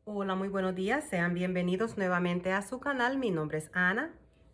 Hola, muy buenos días. Sean bienvenidos nuevamente a su canal. Mi nombre es Ana.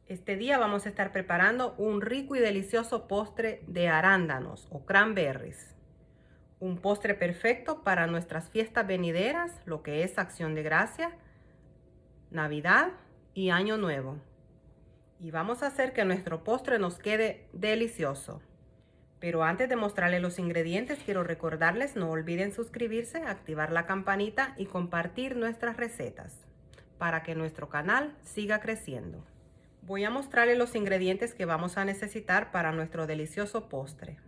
Este día vamos a estar preparando un rico y delicioso postre de arándanos o cranberries. Un postre perfecto para nuestras fiestas venideras, lo que es Acción de Gracia, Navidad y Año Nuevo. Y vamos a hacer que nuestro postre nos quede delicioso. Pero antes de mostrarles los ingredientes, quiero recordarles, no olviden suscribirse, activar la campanita y compartir nuestras recetas para que nuestro canal siga creciendo. Voy a mostrarles los ingredientes que vamos a necesitar para nuestro delicioso postre.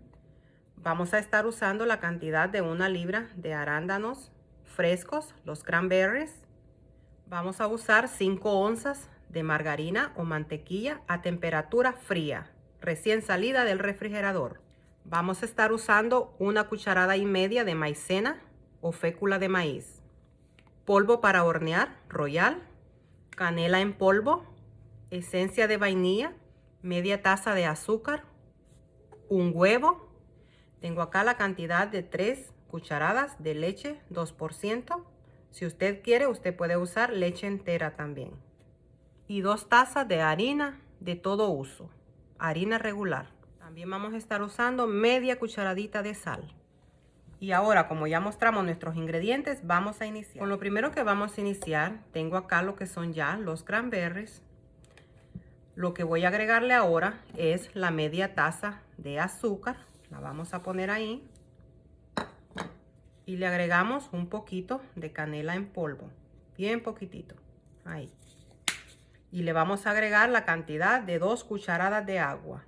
Vamos a estar usando la cantidad de 1 libra de arándanos frescos, los cranberries. Vamos a usar 5 onzas de margarina o mantequilla a temperatura fría, recién salida del refrigerador. Vamos a estar usando 1,5 cucharadas de maicena o fécula de maíz, polvo para hornear Royal, canela en polvo, esencia de vainilla, media taza de azúcar, un huevo. Tengo acá la cantidad de 3 cucharadas de leche 2%. Si usted quiere, usted puede usar leche entera también. Y 2 tazas de harina de todo uso, harina regular. También vamos a estar usando media cucharadita de sal. Y ahora, como ya mostramos nuestros ingredientes, vamos a iniciar. Con lo primero que vamos a iniciar, tengo acá lo que son ya los cranberries. Lo que voy a agregarle ahora es la media taza de azúcar. La vamos a poner ahí. Y le agregamos un poquito de canela en polvo. Bien poquitito. Ahí. Y le vamos a agregar la cantidad de 2 cucharadas de agua.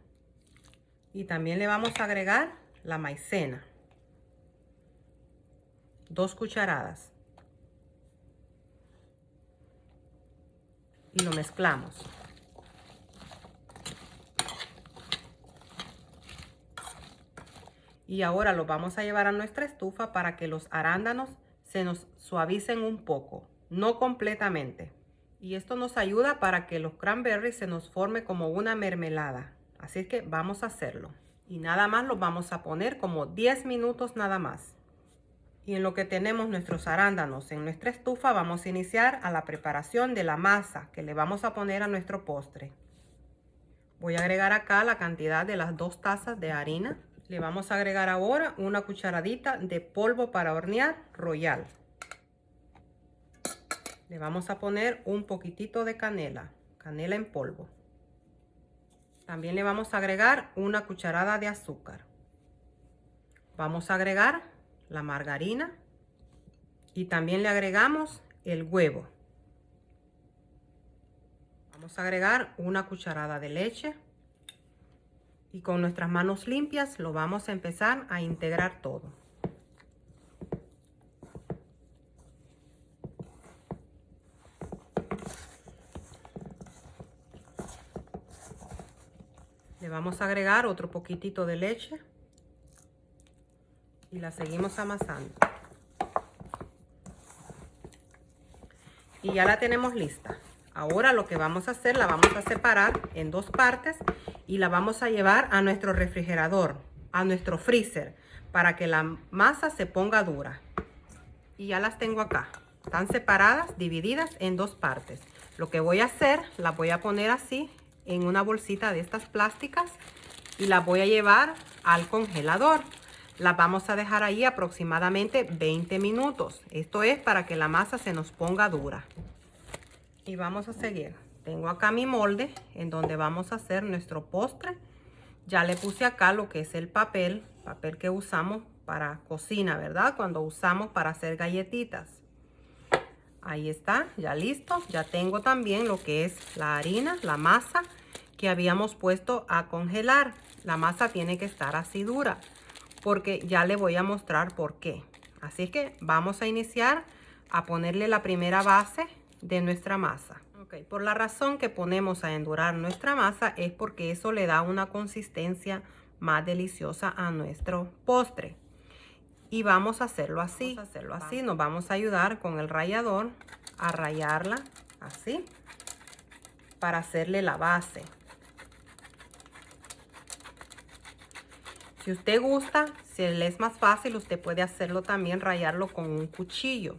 Y también le vamos a agregar la maicena. 2 cucharadas. Y lo mezclamos. Y ahora lo vamos a llevar a nuestra estufa para que los arándanos se nos suavicen un poco, no completamente. Y esto nos ayuda para que los cranberries se nos forme como una mermelada. Así es que vamos a hacerlo. Y nada más los vamos a poner como 10 minutos nada más. Y en lo que tenemos nuestros arándanos en nuestra estufa, vamos a iniciar a la preparación de la masa que le vamos a poner a nuestro postre. Voy a agregar acá la cantidad de las 2 tazas de harina. Le vamos a agregar ahora 1 cucharadita de polvo para hornear Royal. Le vamos a poner un poquitito de canela, canela en polvo. También le vamos a agregar 1 cucharada de azúcar. Vamos a agregar la margarina y también le agregamos el huevo. Vamos a agregar 1 cucharada de leche y con nuestras manos limpias lo vamos a empezar a integrar todo. Le vamos a agregar otro poquitito de leche y la seguimos amasando. Y ya la tenemos lista. Ahora lo que vamos a hacer, la vamos a separar en 2 partes y la vamos a llevar a nuestro refrigerador, a nuestro freezer, para que la masa se ponga dura. Y ya las tengo acá. Están separadas, divididas en 2 partes. Lo que voy a hacer, las voy a poner así en una bolsita de estas plásticas y las voy a llevar al congelador. Las vamos a dejar ahí aproximadamente 20 minutos. Esto es para que la masa se nos ponga dura. Y vamos a seguir. Tengo acá mi molde en donde vamos a hacer nuestro postre. Ya le puse acá lo que es el papel que usamos para cocina, ¿verdad? Cuando usamos para hacer galletitas. Ahí está, ya listo. Ya tengo también lo que es la harina, la masa que habíamos puesto a congelar. La masa tiene que estar así dura, porque ya le voy a mostrar por qué. Así es que vamos a iniciar a ponerle la primera base de nuestra masa. Okay, por la razón que ponemos a endurar nuestra masa es porque eso le da una consistencia más deliciosa a nuestro postre. Y vamos a hacerlo así. Nos vamos a ayudar con el rallador a rallarla así para hacerle la base. Si usted gusta, si le es más fácil, usted puede hacerlo también, rallarlo con un cuchillo.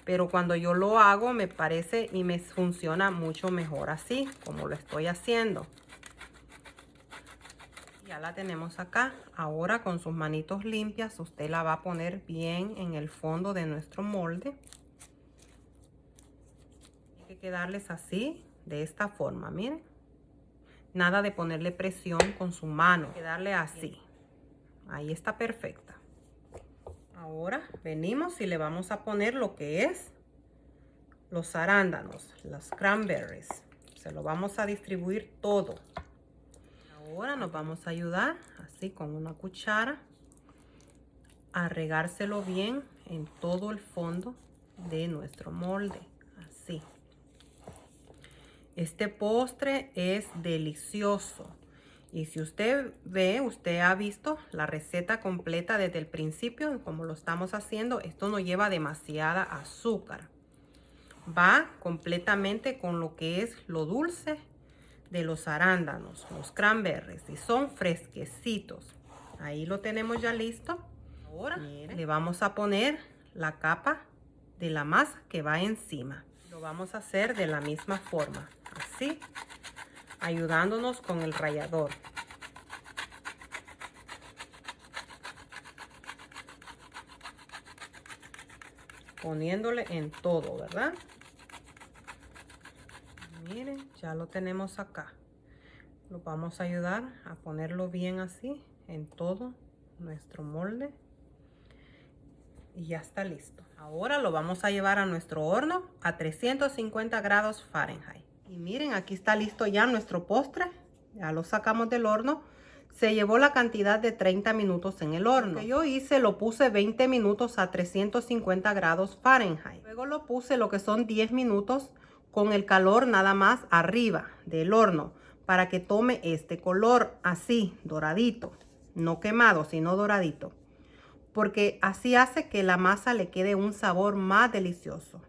pero cuando yo lo hago me parece y me funciona mucho mejor así, como lo estoy haciendo. Ya la tenemos acá. Ahora con sus manitos limpias usted la va a poner bien en el fondo de nuestro molde. Hay que quedarles así, de esta forma, miren. Nada de ponerle presión con su mano, hay que darle así. Ahí está perfecta. Ahora venimos y le vamos a poner lo que es los arándanos, las cranberries. Se lo vamos a distribuir todo. Ahora nos vamos a ayudar así con una cuchara a regárselo bien en todo el fondo de nuestro molde. Así. Este postre es delicioso. Y si usted ve, usted ha visto la receta completa desde el principio, como lo estamos haciendo. Esto no lleva demasiada azúcar. Va completamente con lo que es lo dulce de los arándanos, los cranberries, y son fresquecitos. Ahí lo tenemos ya listo. Ahora le vamos a poner la capa de la masa que va encima. Lo vamos a hacer de la misma forma, así, ayudándonos con el rallador. Poniéndole en todo, ¿verdad? Miren, ya lo tenemos acá. Lo vamos a ayudar a ponerlo bien así en todo nuestro molde. Y ya está listo. Ahora lo vamos a llevar a nuestro horno a 350 grados Fahrenheit. Y miren, aquí está listo ya nuestro postre. Ya lo sacamos del horno. Se llevó la cantidad de 30 minutos en el horno. Lo que yo hice, lo puse 20 minutos a 350 grados Fahrenheit. Luego lo puse lo que son 10 minutos con el calor nada más arriba del horno, para que tome este color así, doradito. No quemado, sino doradito. Porque así hace que la masa le quede un sabor más delicioso.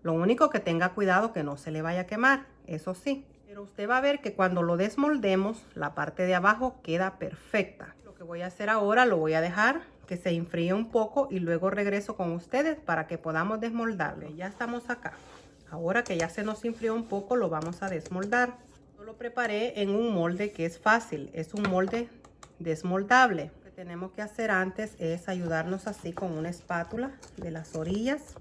Lo único que tenga cuidado que no se le vaya a quemar, eso sí. Pero usted va a ver que cuando lo desmoldemos, la parte de abajo queda perfecta. Lo que voy a hacer ahora, lo voy a dejar que se enfríe un poco y luego regreso con ustedes para que podamos desmoldarlo. Ya estamos acá. Ahora que ya se nos enfrió un poco, lo vamos a desmoldar. Yo lo preparé en un molde que es fácil, es un molde desmoldable. Lo que tenemos que hacer antes es ayudarnos así con una espátula de las orillas.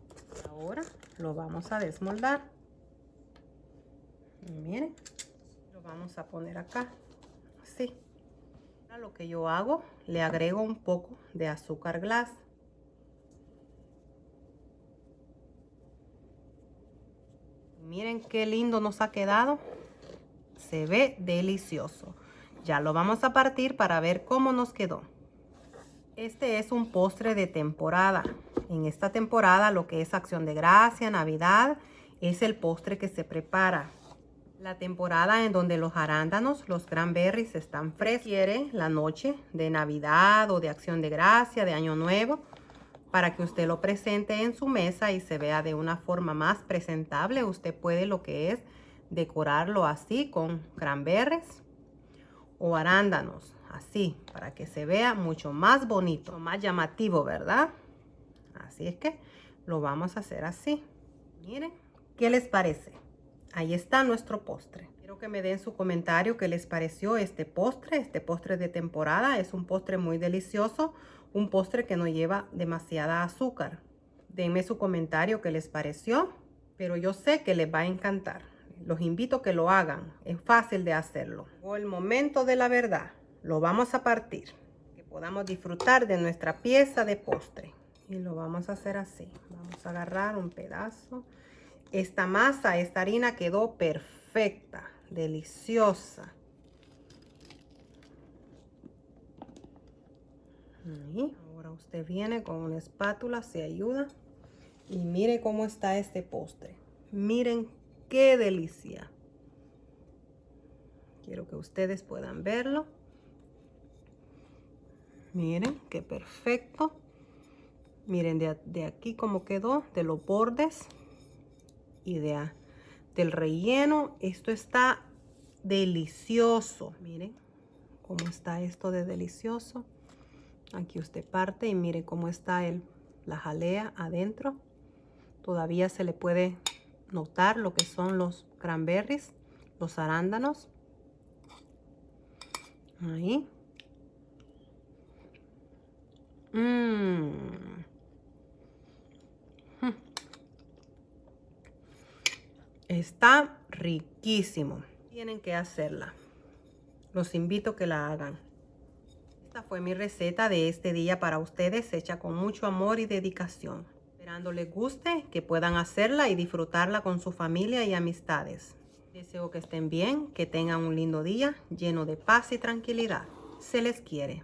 Ahora lo vamos a desmoldar. Y miren, lo vamos a poner acá, así. Ahora lo que yo hago, le agrego un poco de azúcar glass. Miren qué lindo nos ha quedado. Se ve delicioso. Ya lo vamos a partir para ver cómo nos quedó. Este es un postre de temporada. En esta temporada, lo que es Acción de Gracia, Navidad, es el postre que se prepara. La temporada en donde los arándanos, los cranberries están frescos. Quiere la noche de Navidad o de Acción de Gracia, de Año Nuevo, para que usted lo presente en su mesa y se vea de una forma más presentable. Usted puede lo que es decorarlo así con cranberries o arándanos, así, para que se vea mucho más bonito, más llamativo, ¿verdad? Así es que lo vamos a hacer así. Miren, ¿qué les parece? Ahí está nuestro postre. Quiero que me den su comentario qué les pareció este postre de temporada. Es un postre muy delicioso, un postre que no lleva demasiada azúcar. Denme su comentario qué les pareció, pero yo sé que les va a encantar. Los invito a que lo hagan, es fácil de hacerlo. Llegó el momento de la verdad, lo vamos a partir, que podamos disfrutar de nuestra pieza de postre. Y lo vamos a hacer así, vamos a agarrar un pedazo. Esta masa, esta harina quedó perfecta, deliciosa. Y ahora usted viene con una espátula, se ayuda. Y mire cómo está este postre. Miren qué delicia. Quiero que ustedes puedan verlo. Miren qué perfecto. Miren de aquí cómo quedó, de los bordes y del relleno. Esto está delicioso. Miren cómo está esto de delicioso. Aquí usted parte y mire cómo está la jalea adentro. Todavía se le puede notar lo que son los cranberries, los arándanos. Ahí. Está riquísimo. Tienen que hacerla. Los invito a que la hagan. Esta fue mi receta de este día para ustedes, hecha con mucho amor y dedicación. Esperando les guste, que puedan hacerla y disfrutarla con su familia y amistades. Deseo que estén bien, que tengan un lindo día lleno de paz y tranquilidad. Se les quiere.